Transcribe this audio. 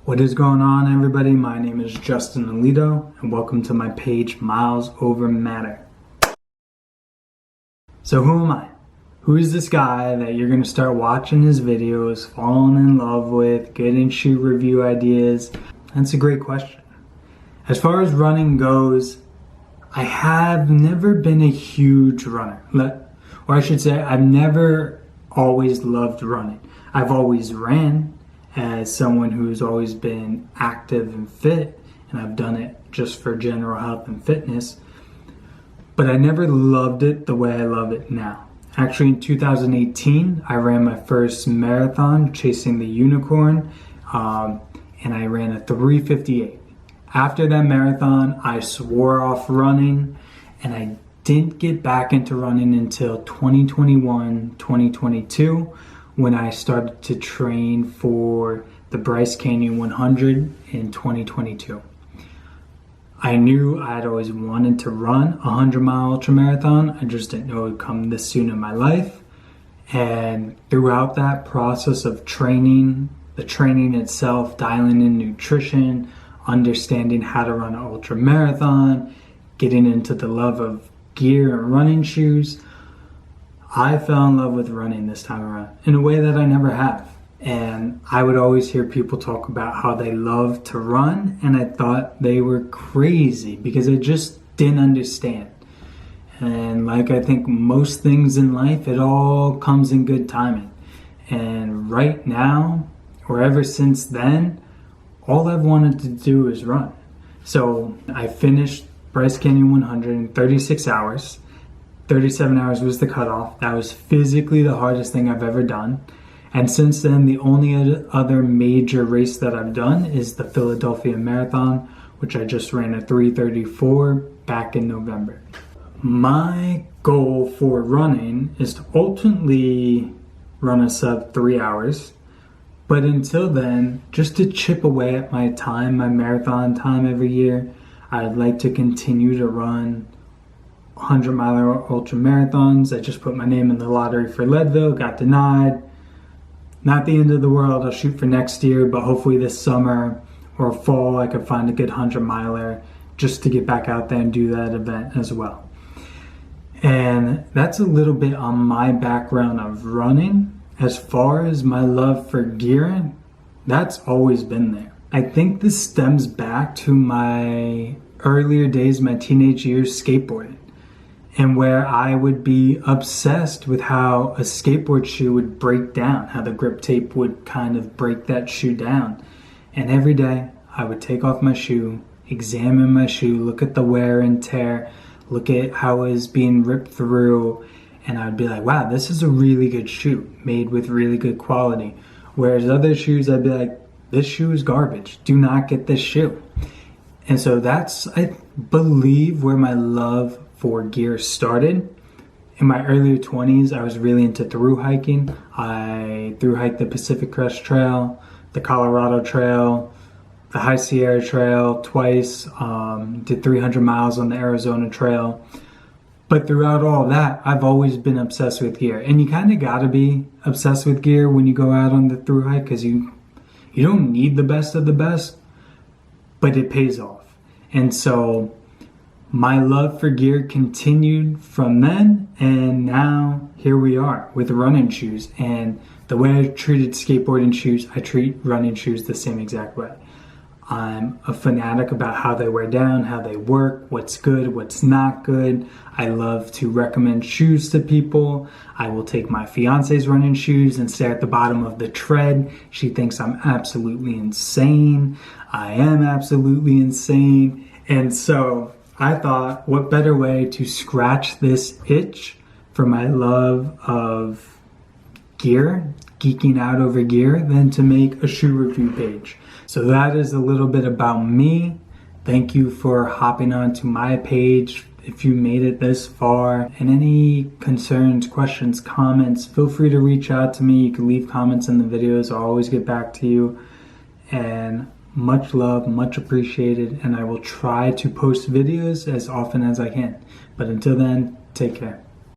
What is going on, everybody? My name is Justin Alito, and welcome to my page, Miles Over Matter. So who am I? Who is this guy that you're going to start watching his videos, falling in love with, getting shoe review ideas? That's a great question. As far as running goes, I have never been a huge runner. Or I should say, I've never always loved running. I've always ran as someone who's always been active and fit, and I've done it just for general health and fitness, but I never loved it the way I love it now. Actually, in 2018, I ran my first marathon, Chasing the Unicorn, and I ran a 3:58. After that marathon, I swore off running, and I didn't get back into running until 2021, 2022, when I started to train for the Bryce Canyon 100 in 2022. I knew I'd always wanted to run a 100-mile ultramarathon. I just didn't know it would come this soon in my life. And throughout that process of training, the training itself, dialing in nutrition, understanding how to run an ultramarathon, getting into the love of gear and running shoes, I fell in love with running this time around in a way that I never have. And I would always hear people talk about how they love to run, and I thought they were crazy because I just didn't understand. And like I think most things in life, it all comes in good timing. And right now, or ever since then, all I've wanted to do is run. So I finished Bryce Canyon 100 in 36 hours. 37 hours was the cutoff. That was physically the hardest thing I've ever done. And since then, the only other major race that I've done is the Philadelphia Marathon, which I just ran at 3:34 back in November. My goal for running is to ultimately run a sub 3 hours. But until then, just to chip away at my time, my marathon time every year, I'd like to continue to run 100-mile ultra marathons. I just put my name in the lottery for Leadville, got denied. Not the end of the world. I'll shoot for next year, but hopefully this summer or fall I could find a good 100-miler just to get back out there and do that event as well. And that's a little bit on my background of running. As far as my love for gear, that's always been there. I think this stems back to my earlier days, my teenage years skateboarding, and where I would be obsessed with how a skateboard shoe would break down, how the grip tape would kind of break that shoe down. And every day I would take off my shoe, examine my shoe, look at the wear and tear, look at how it was being ripped through, and I'd be like, wow, this is a really good shoe, made with really good quality. Whereas other shoes, I'd be like, this shoe is garbage. Do not get this shoe. And so that's, I believe, where my love for gear started. In my earlier 20s, I was really into thru hiking. I thru hiked the Pacific Crest Trail, the Colorado Trail, the High Sierra Trail twice, did 300 miles on the Arizona Trail. But throughout all that, I've always been obsessed with gear. And you kind of got to be obsessed with gear when you go out on the thru hike, because you don't need the best of the best, but it pays off. And so my love for gear continued from then, and now here we are with running shoes. And the way I treated skateboarding shoes, I treat running shoes the same exact way. I'm a fanatic about how they wear down, how they work, what's good, what's not good. I love to recommend shoes to people. I will take my fiance's running shoes and stare at the bottom of the tread. She thinks I'm absolutely insane. I am absolutely insane. And so I thought, what better way to scratch this itch for my love of gear, geeking out over gear, than to make a shoe review page. So that is a little bit about me. Thank you for hopping onto my page. If you made it this far, and any concerns, questions, comments, feel free to reach out to me. You can leave comments in the videos. I'll always get back to you. And much love, much appreciated, and I will try to post videos as often as I can. But until then, take care.